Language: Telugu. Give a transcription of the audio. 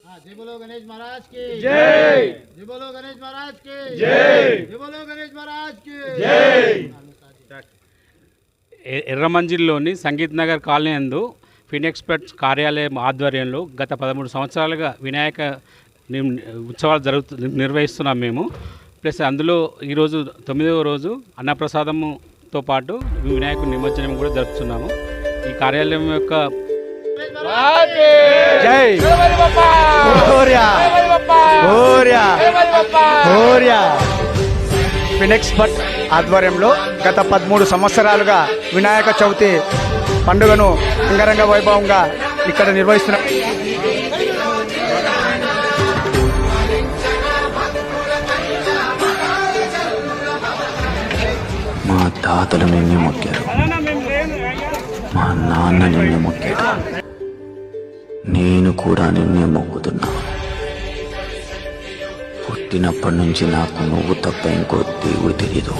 जय बोलो गणेश महाराज की जय। जय बोलो गणेश महाराज की जय। जय बोलो गणेश महाराज की जय। ఎర్రమంజిల్లోని సంగీత్ నగర్ కాలనీ నందు ఫినెక్స్పర్ట్స్ కార్యాలయం ఆధ్వర్యంలో గత 13 సంవత్సరాలుగా వినాయక ఉత్సవాలు నిర్వహిస్తున్నాం మేము. ప్లస్ అందులో ఈరోజు 9వ రోజు అన్నప్రసాదముతో పాటు వినాయకుడి నిమజ్జనం కూడా జరుపుతున్నాము. ఈ కార్యాలయం యొక్క జై ఫినెక్స్పర్ట్ ఆధ్వర్యంలో గత 13 సంవత్సరాలుగా వినాయక చవితి పండుగను అంగరంగ వైభవంగా ఇక్కడ నిర్వహిస్తున్నాం. మా తాతలు నిన్నే మొక్కారు, మా నాన్న నిన్నే మొక్కాడు, నేను కూడా నిన్నే మొక్కుతున్నా. పుట్టినప్పటి నుంచి నాకు నువ్వు తప్ప ఇంకో దేవుడు తెలీదు.